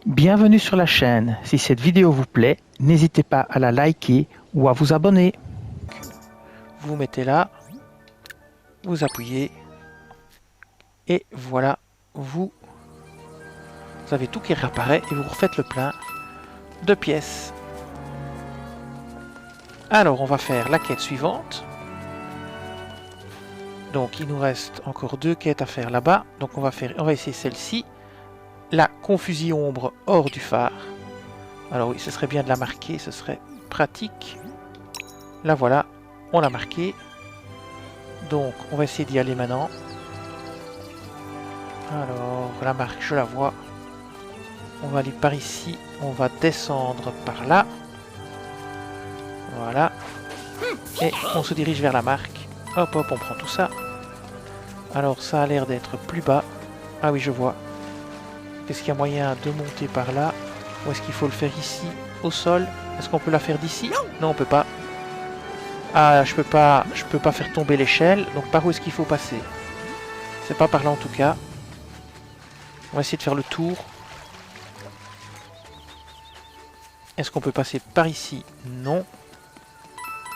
Bienvenue sur la chaîne. Si cette vidéo vous plaît, n'hésitez pas à la liker ou à vous abonner. Vous mettez là, vous appuyez et voilà, vous avez tout qui réapparaît et vous refaites le plein de pièces. Alors on va faire la quête suivante. Donc il nous reste encore 2 quêtes à faire là-bas. Donc on va essayer celle-ci. La confusion ombre hors du phare. Alors oui, ce serait bien de la marquer, ce serait pratique. Là voilà, on l'a marqué. Donc on va essayer d'y aller maintenant. Alors la marque, je la vois. On va aller par ici, on va descendre par là. Voilà. Et on se dirige vers la marque. Hop hop, on prend tout ça. Alors ça a l'air d'être plus bas. Ah oui, je vois. Est-ce qu'il y a moyen de monter par là? Ou est-ce qu'il faut le faire ici, au sol? Est-ce qu'on peut la faire d'ici? Non, on peut pas. Ah, je peux pas faire tomber l'échelle. Donc par où est-ce qu'il faut passer? C'est pas par là en tout cas. On va essayer de faire le tour. Est-ce qu'on peut passer par ici? Non.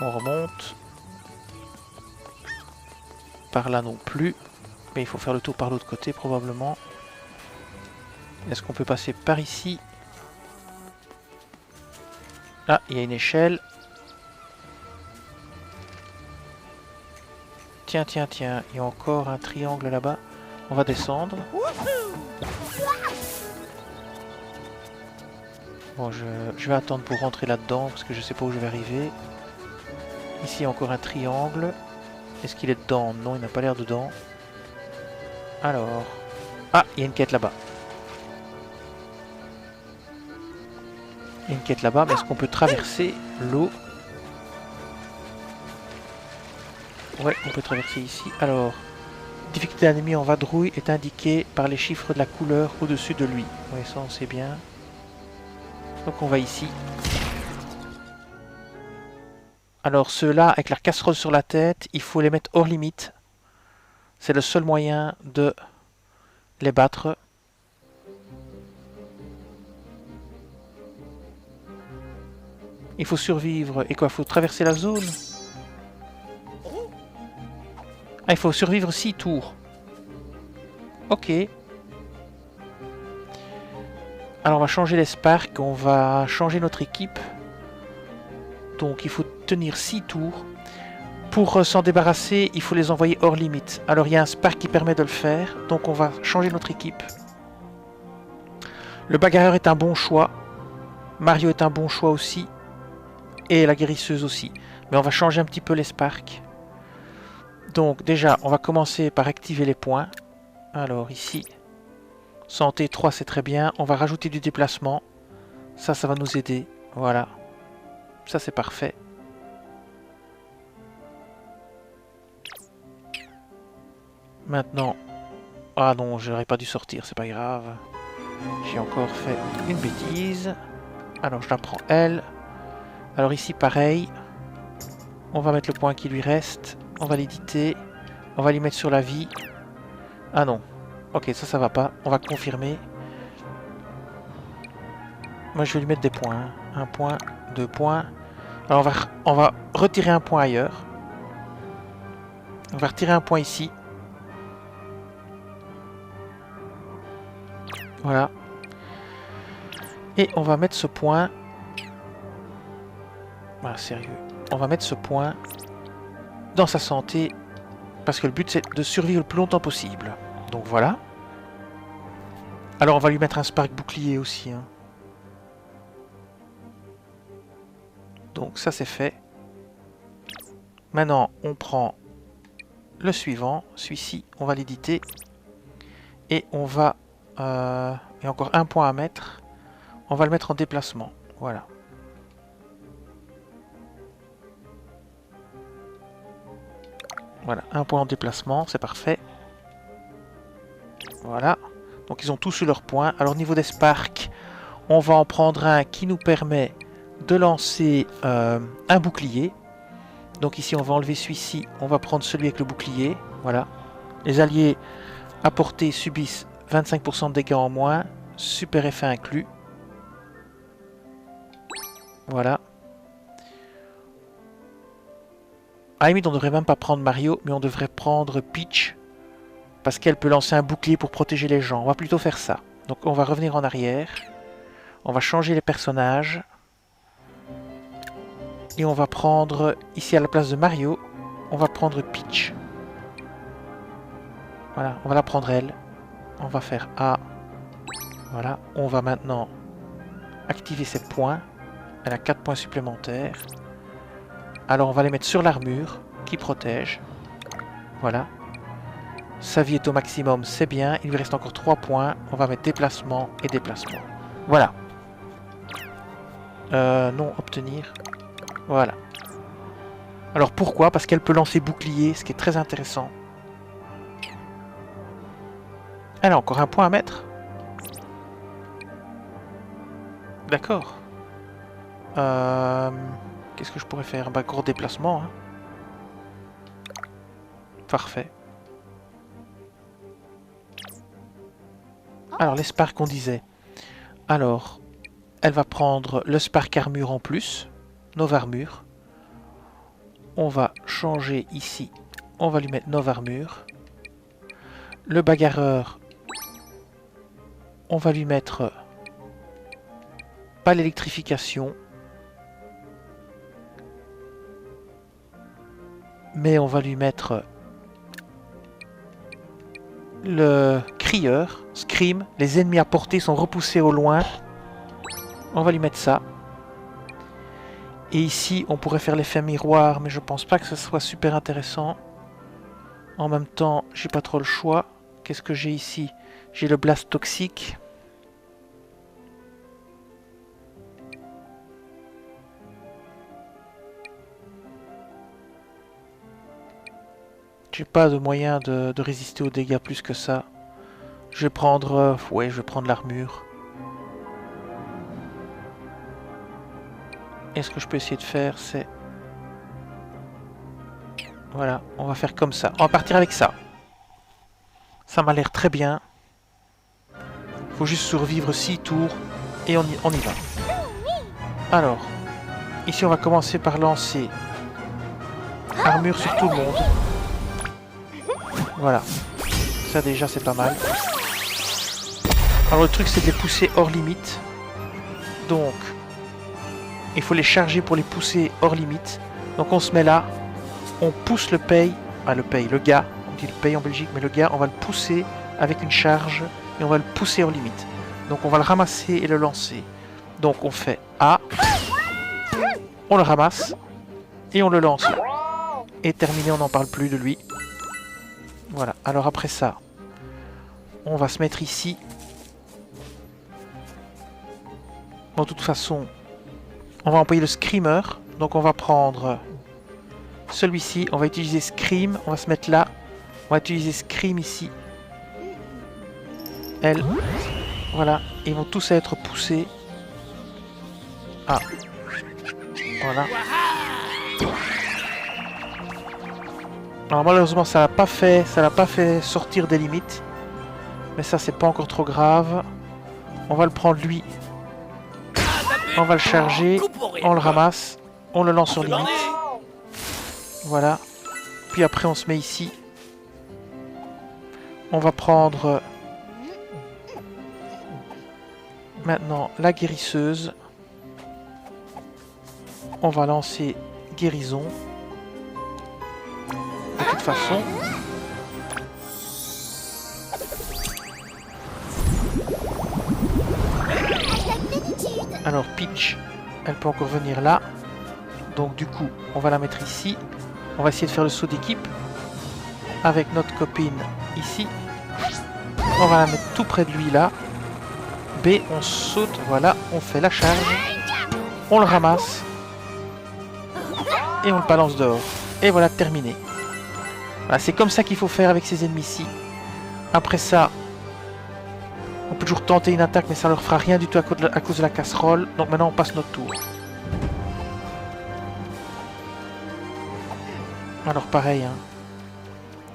On remonte. Par là non plus. Mais il faut faire le tour par l'autre côté probablement. Est-ce qu'on peut passer par ici? Ah, il y a une échelle. Tiens, tiens, tiens. Il y a encore un triangle là-bas. On va descendre. Bon, je vais attendre pour rentrer là-dedans parce que je sais pas où je vais arriver. Ici, il y a encore un triangle. Est-ce qu'il est dedans? Non, il n'a pas l'air dedans. Alors... Ah, il y a une quête là-bas. Il y a une quête là-bas, mais est-ce qu'on peut traverser l'eau? Ouais, on peut traverser ici. Alors, difficulté d'ennemi en vadrouille est indiquée par les chiffres de la couleur au-dessus de lui. Oui, ça on sait bien. Donc on va ici. Alors ceux-là, avec leur casserole sur la tête, il faut les mettre hors limite. C'est le seul moyen de les battre. Il faut survivre. Et quoi, il faut traverser la zone? Ah, il faut survivre 6 tours. Ok. Alors on va changer les sparks, on va changer notre équipe. Donc il faut tenir 6 tours. Pour s'en débarrasser, il faut les envoyer hors limite. Alors il y a un spark qui permet de le faire. Donc on va changer notre équipe. Le bagarreur est un bon choix. Mario est un bon choix aussi. Et la guérisseuse aussi. Mais on va changer un petit peu les sparks. Donc déjà, on va commencer par activer les points. Alors ici, santé 3 c'est très bien. On va rajouter du déplacement. Ça va nous aider. Voilà. Ça c'est parfait. Maintenant... Ah non, j'aurais pas dû sortir, c'est pas grave. J'ai encore fait une bêtise. Alors je la prends elle. Alors ici pareil. On va mettre le point qui lui reste. On va l'éditer. On va lui mettre sur la vie. Ah non. Ok, ça va pas. On va confirmer. Moi je vais lui mettre des points. Hein. 1 point, 2 points. Alors on va retirer un point ailleurs. On va retirer un point ici. Voilà. Et on va mettre ce point... Ah, sérieux. On va mettre ce point dans sa santé. Parce que le but c'est de survivre le plus longtemps possible. Donc voilà. Alors on va lui mettre un spark bouclier aussi. Hein. Donc ça c'est fait. Maintenant on prend le suivant. Celui-ci, on va l'éditer. Et on va... il y a encore un point à mettre. On va le mettre en déplacement. Voilà. Voilà, un point en déplacement, c'est parfait. Voilà. Donc ils ont tous eu leur point. Alors au niveau des sparks, on va en prendre un qui nous permet de lancer un bouclier. Donc ici on va enlever celui-ci, on va prendre celui avec le bouclier. Voilà. Les alliés à portée subissent 25% de dégâts en moins. Super effet inclus. Voilà. À la limite, on devrait même pas prendre Mario, mais on devrait prendre Peach. Parce qu'elle peut lancer un bouclier pour protéger les gens. On va plutôt faire ça. Donc on va revenir en arrière. On va changer les personnages. Et on va prendre, ici à la place de Mario, on va prendre Peach. Voilà, on va la prendre elle. On va faire A. Voilà, on va maintenant activer ses points. Elle a 4 points supplémentaires. Alors on va les mettre sur l'armure qui protège. Voilà. Sa vie est au maximum, c'est bien. Il lui reste encore 3 points. On va mettre déplacement et déplacement. Voilà. Non, obtenir. Voilà. Alors pourquoi? Parce qu'elle peut lancer bouclier, ce qui est très intéressant. Elle a encore un point à mettre. D'accord. Qu'est-ce que je pourrais faire? Bah, gros déplacement. Hein. Parfait. Alors, les sparks qu'on disait. Alors, elle va prendre le spark armure en plus. Nova armure. On va changer ici. On va lui mettre Nova armure. Le bagarreur. On va lui mettre... pas l'électrification. Mais on va lui mettre... le crieur, Scream, les ennemis à portée sont repoussés au loin. On va lui mettre ça. Et ici, on pourrait faire l'effet miroir, mais je pense pas que ce soit super intéressant. En même temps, j'ai pas trop le choix. Qu'est-ce que j'ai ici? J'ai le blast toxique. J'ai pas de moyen de résister aux dégâts plus que ça. Je vais prendre... ouais, je vais prendre l'armure. Et ce que je peux essayer de faire, c'est... Voilà, on va faire comme ça. On va partir avec ça. Ça m'a l'air très bien. Faut juste survivre 6 tours. Et on y va. Alors, ici on va commencer par lancer... armure sur tout le monde. Voilà. Ça déjà c'est pas mal. Alors le truc c'est de les pousser hors limite. Donc il faut les charger pour les pousser hors limite. Donc on se met là. On pousse le paye. Ah le gars. On dit le paye en Belgique, mais le gars on va le pousser avec une charge. Et on va le pousser hors limite. Donc on va le ramasser et le lancer. Donc on fait A. On le ramasse. Et on le lance. Et terminé, on n'en parle plus de lui. Voilà, alors après ça, on va se mettre ici. Bon, de toute façon, on va employer le Screamer. Donc on va prendre celui-ci, on va utiliser Scream, on va se mettre là. On va utiliser Scream ici. Elle. Voilà, ils vont tous être poussés. Ah. Voilà. Alors malheureusement ça l'a pas fait sortir des limites. Mais ça c'est pas encore trop grave. On va le prendre lui. On va le charger. On le ramasse. On le lance sur limite. Voilà. Puis après on se met ici. On va prendre... maintenant la guérisseuse. On va lancer guérison. De toute façon. Alors Peach, elle peut encore venir là. Donc du coup, on va la mettre ici. On va essayer de faire le saut d'équipe. Avec notre copine ici. On va la mettre tout près de lui là. B, on saute, voilà, on fait la charge. On le ramasse. Et on le balance dehors. Et voilà, terminé. Voilà, c'est comme ça qu'il faut faire avec ces ennemis-ci. Après ça, on peut toujours tenter une attaque, mais ça leur fera rien du tout à cause de la casserole. Donc maintenant, on passe notre tour. Alors pareil, hein.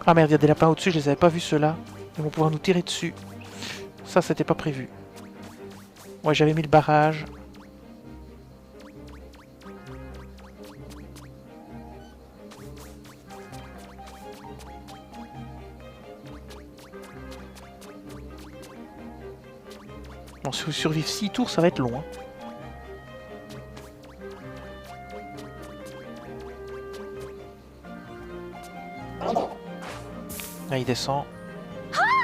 Ah merde, il y a des lapins au-dessus, je les avais pas vus ceux-là. Ils vont pouvoir nous tirer dessus. Ça, c'était pas prévu. Ouais, j'avais mis le barrage. Bon, si vous survivez 6 tours, ça va être long. Hein. Là, il descend.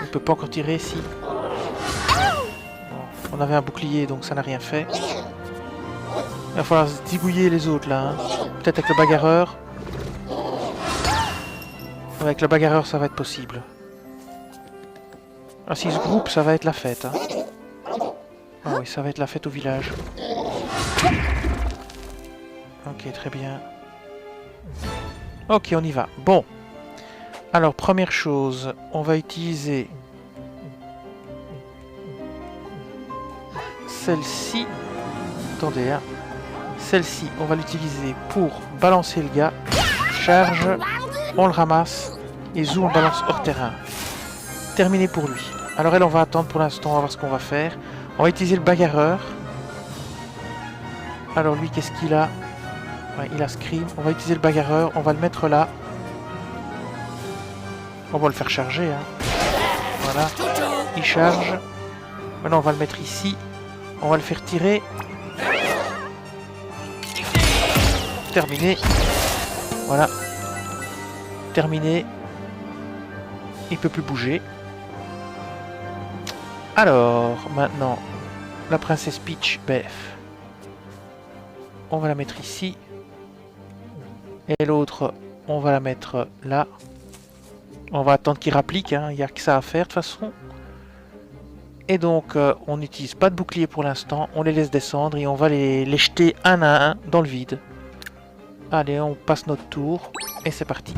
Il peut pas encore tirer, si. Bon, on avait un bouclier, donc ça n'a rien fait. Il va falloir se zigouiller les autres, là. Hein. Peut-être avec le bagarreur. Avec le bagarreur, ça va être possible. Ah, s'ils se groupent, ça va être la fête. Hein. Ah oui, ça va être la fête au village. Ok, très bien. Ok, on y va. Bon. Alors, première chose, on va utiliser celle-ci. Attendez, hein. Celle-ci, on va l'utiliser pour balancer le gars. Charge, on le ramasse. Et zou, on le balance hors terrain. Terminé pour lui. Alors elle, on va attendre pour l'instant, on va voir ce qu'on va faire. On va utiliser le bagarreur. Alors lui, qu'est-ce qu'il a? Ouais, il a Scream. On va utiliser le bagarreur, on va le mettre là. On va le faire charger. Hein. Voilà. Il charge. Maintenant, on va le mettre ici. On va le faire tirer. Terminé. Voilà. Terminé. Il peut plus bouger. Alors, maintenant, la princesse Peach, bref. On va la mettre ici. Et l'autre, on va la mettre là. On va attendre qu'il rapplique, hein. Il n'y a que ça à faire de toute façon. Et donc, on n'utilise pas de bouclier pour l'instant. On les laisse descendre et on va les jeter un à un dans le vide. Allez, on passe notre tour. Et c'est parti.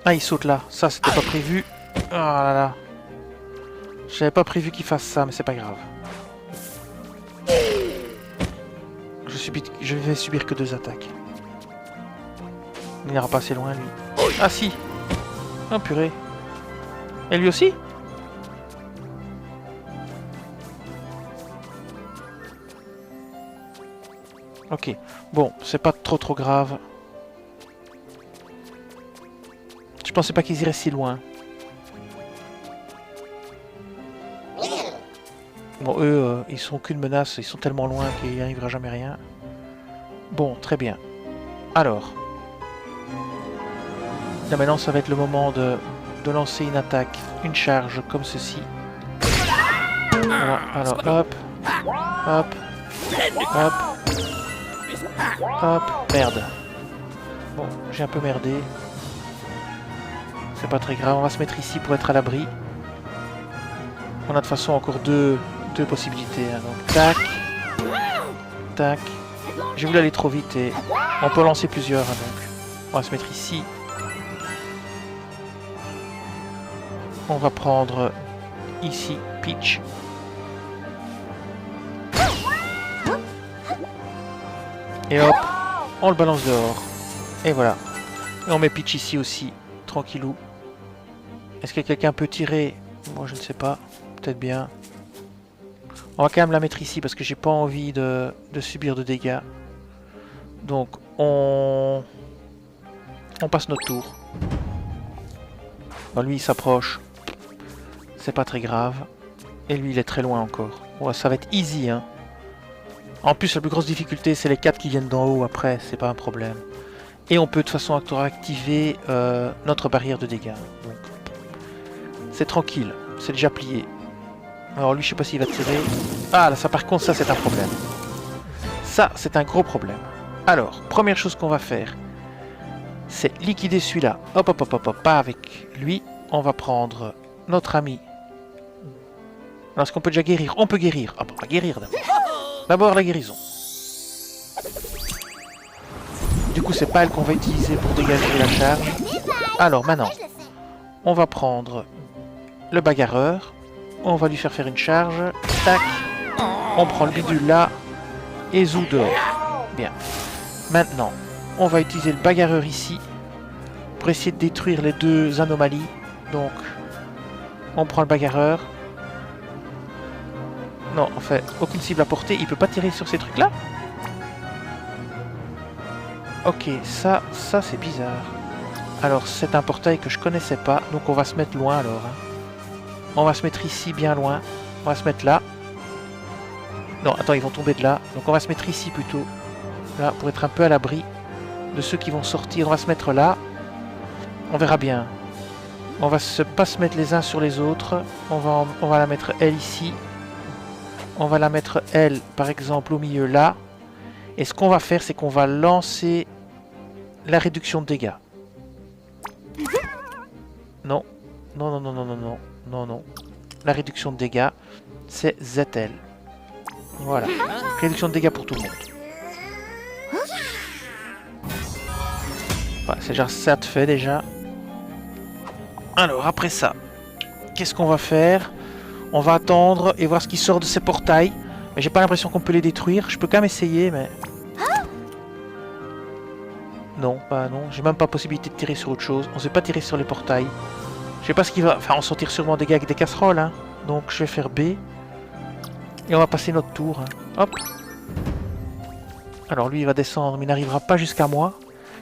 Ah, il saute là. Ça, c'était pas prévu. Oh là là. J'avais pas prévu qu'il fasse ça, mais c'est pas grave. Je vais subir que 2 attaques. Il n'ira pas assez loin, lui. Ah si. Oh purée. Et lui aussi? Ok. Bon, c'est pas trop grave. Je pensais pas qu'ils iraient si loin. Bon, eux, ils sont qu'une menace, ils sont tellement loin qu'il n'y arrivera jamais rien. Bon, très bien. Alors. Là maintenant, ça va être le moment de lancer une attaque, une charge comme ceci. Voilà, alors hop. Hop. Hop. Hop. Merde. Bon, j'ai un peu merdé. C'est pas très grave, on va se mettre ici pour être à l'abri. On a de toute façon encore deux possibilités. Hein. Donc, tac. Tac. J'ai voulu aller trop vite et on peut lancer plusieurs. Hein, donc, on va se mettre ici. On va prendre ici Peach. Et hop, on le balance dehors. Et voilà. Et on met Peach ici aussi, tranquillou. Est-ce que quelqu'un peut tirer? Moi je ne sais pas, peut-être bien. On va quand même la mettre ici parce que j'ai pas envie de subir de dégâts. Donc on passe notre tour. Bon, lui il s'approche. C'est pas très grave. Et lui il est très loin encore. Ouais, ça va être easy hein. En plus la plus grosse difficulté c'est les 4 qui viennent d'en haut après, c'est pas un problème. Et on peut de toute façon activer notre barrière de dégâts. Donc c'est tranquille, c'est déjà plié. Alors lui je sais pas s'il va tirer. Ah là ça par contre ça c'est un problème. Ça c'est un gros problème. Alors, première chose qu'on va faire, c'est liquider celui-là. Hop hop hop hop hop, pas avec lui. On va prendre notre ami. Alors est-ce qu'on peut déjà guérir? On peut guérir. Ah bon, on va guérir d'abord. D'abord la guérison. Du coup c'est pas elle qu'on va utiliser pour dégager la charge. Alors maintenant, on va prendre le bagarreur. On va lui faire une charge. Tac. On prend le bidule là. Et zou dehors. Bien. Maintenant, on va utiliser le bagarreur ici. Pour essayer de détruire les 2 anomalies. Donc, on prend le bagarreur. Non, en fait, aucune cible à portée. Il peut pas tirer sur ces trucs là. Ok, ça c'est bizarre. Alors, c'est un portail que je connaissais pas. Donc on va se mettre loin alors. Hein. On va se mettre ici, bien loin. On va se mettre là. Non, attends, ils vont tomber de là. Donc on va se mettre ici plutôt. Là, pour être un peu à l'abri de ceux qui vont sortir. On va se mettre là. On verra bien. On va pas se mettre les uns sur les autres. On va la mettre elle ici. On va la mettre elle, par exemple, au milieu là. Et ce qu'on va faire, c'est qu'on va lancer la réduction de dégâts. Non. Non, non, non, non, non, non. Non, non. La réduction de dégâts, c'est ZL. Voilà. Réduction de dégâts pour tout le monde. Voilà, c'est déjà ça de fait déjà. Alors, après ça, qu'est-ce qu'on va faire? On va attendre et voir ce qui sort de ces portails. Mais j'ai pas l'impression qu'on peut les détruire. Je peux quand même essayer, mais... Non, bah non. J'ai même pas possibilité de tirer sur autre chose. On sait pas tirer sur les portails. Je sais pas ce qu'il va... Enfin, on s'en tire sûrement des gars avec des casseroles, hein. Donc, je vais faire B. Et on va passer notre tour. Hein. Hop. Alors, lui, il va descendre, mais il n'arrivera pas jusqu'à moi.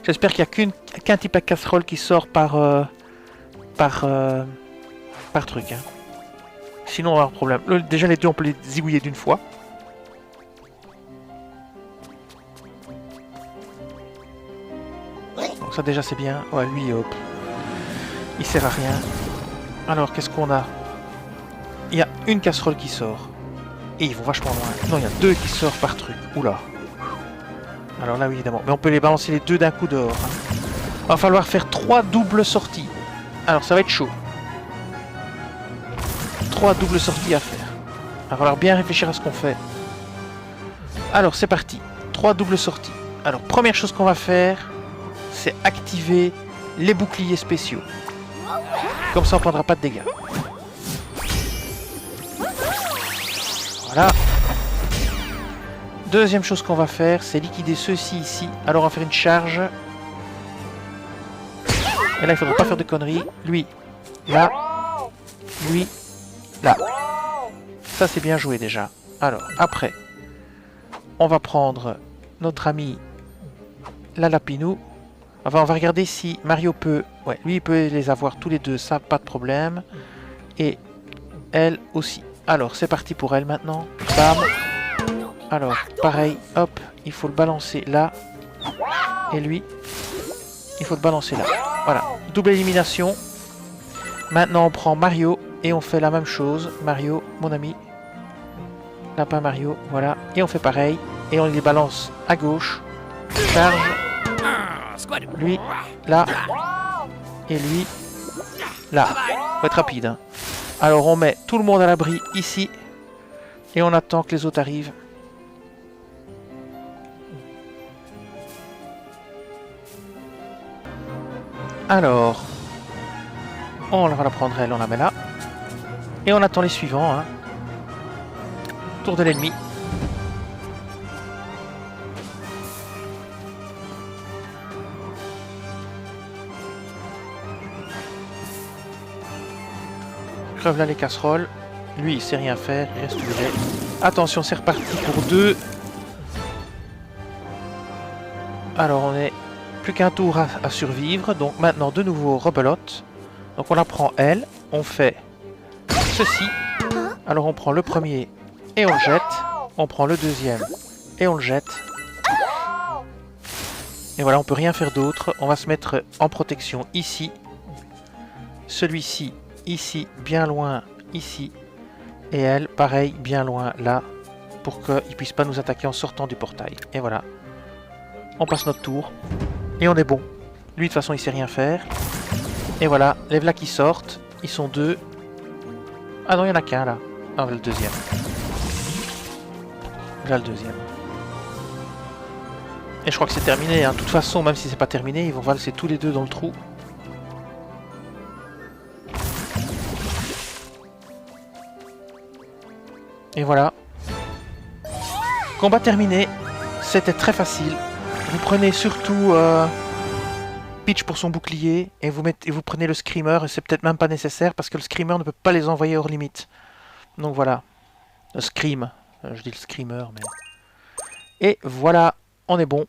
J'espère qu'il n'y a qu'un type à casserole qui sort par truc. Hein. Sinon, on va avoir un problème. Déjà, les deux, on peut les zigouiller d'une fois. Donc ça, déjà, c'est bien. Ouais, lui, hop. Il sert à rien. Alors, qu'est-ce qu'on a? Il y a une casserole qui sort. Et ils vont vachement loin. Non, il y a deux qui sortent par truc. Oula. Alors là, oui, évidemment. Mais on peut les balancer les deux d'un coup dehors. Hein. Va falloir faire 3 doubles sorties. Alors, ça va être chaud. 3 doubles sorties à faire. Il va falloir bien réfléchir à ce qu'on fait. Alors, c'est parti. 3 doubles sorties. Alors, première chose qu'on va faire, c'est activer les boucliers spéciaux. Comme ça, on ne prendra pas de dégâts. Voilà. Deuxième chose qu'on va faire, c'est liquider ceux-ci ici. Alors, on va faire une charge. Et là, il ne faudra pas faire de conneries. Lui, là. Lui, là. Ça, c'est bien joué déjà. Alors, après, on va prendre notre ami la Lapinou. Enfin, on va regarder si Mario peut... Ouais, lui, il peut les avoir tous les deux, ça, pas de problème. Et elle aussi. Alors, c'est parti pour elle maintenant. Bam. Alors, pareil, hop, il faut le balancer là. Et lui, il faut le balancer là. Voilà, double élimination. Maintenant, on prend Mario et on fait la même chose. Mario, mon ami. Lapin Mario, voilà. Et on fait pareil. Et on les balance à gauche. Charge. Lui, là. Et lui, là. Faut être rapide. Hein. Alors, on met tout le monde à l'abri ici. Et on attend que les autres arrivent. Alors, on va la prendre elle, on la met là. Et on attend les suivants. Hein. Tour de l'ennemi. Crève là les casseroles. Lui, il sait rien faire, il reste où il est. Attention, c'est reparti pour 2. Alors, on est plus qu'un tour à survivre. Donc maintenant, de nouveau, rebelote. Donc on la prend elle. On fait ceci. Alors on prend le premier et on le jette. On prend le deuxième et on le jette. Et voilà, on peut rien faire d'autre. On va se mettre en protection ici. Celui-ci, ici, bien loin, ici. Et elle, pareil, bien loin, là. Pour qu'il ne puisse pas nous attaquer en sortant du portail. Et voilà. On passe notre tour. Et on est bon. Lui, de toute façon, il sait rien faire. Et voilà, les v'là qui sortent. Ils sont 2. Ah non, il n'y en a qu'un, là. Ah, le deuxième. Là, le deuxième. Et je crois que c'est terminé. Hein. De toute façon, même si c'est pas terminé, ils vont valser tous les deux dans le trou. Et voilà. Combat terminé. C'était très facile. Vous prenez surtout Peach pour son bouclier et vous prenez le Screamer et c'est peut-être même pas nécessaire parce que le Screamer ne peut pas les envoyer hors limite. Donc voilà. Le Scream. Je dis le Screamer mais... Et voilà. On est bon.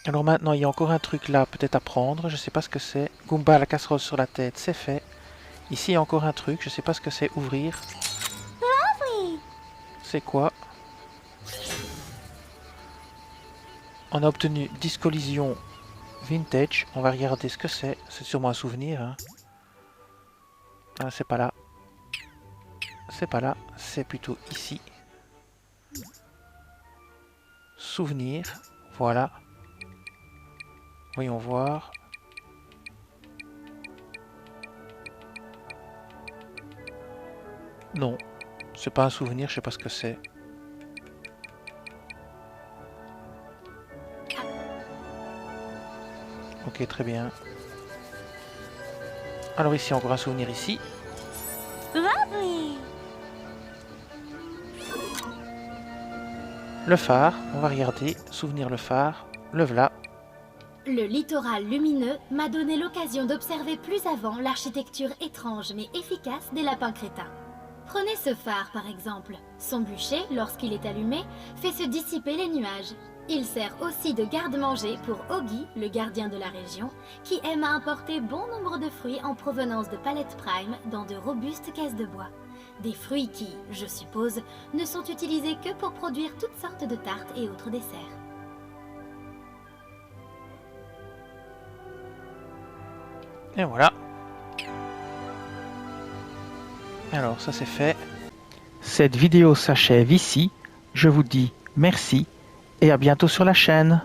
Alors maintenant, il y a encore un truc là, peut-être à prendre. Je sais pas ce que c'est. Goomba, la casserole sur la tête, c'est fait. Ici, il y a encore un truc. Je sais pas ce que c'est. Ouvrir. C'est quoi? On a obtenu 10 collisions vintage. On va regarder ce que c'est. C'est sûrement un souvenir. Hein. Ah, c'est pas là. C'est pas là. C'est plutôt ici. Souvenir. Voilà. Voyons voir. Non. C'est pas un souvenir. Je sais pas ce que c'est. Ok, très bien. Alors ici, encore un souvenir ici. Le phare, on va regarder. Souvenir le phare. Le voilà. Le littoral lumineux m'a donné l'occasion d'observer plus avant l'architecture étrange mais efficace des lapins crétins. Prenez ce phare par exemple. Son bûcher, lorsqu'il est allumé, fait se dissiper les nuages. Il sert aussi de garde-manger pour Oggy, le gardien de la région, qui aime à importer bon nombre de fruits en provenance de Palette Prime dans de robustes caisses de bois. Des fruits qui, je suppose, ne sont utilisés que pour produire toutes sortes de tartes et autres desserts. Et voilà. Alors ça c'est fait. Cette vidéo s'achève ici. Je vous dis merci et à bientôt sur la chaîne.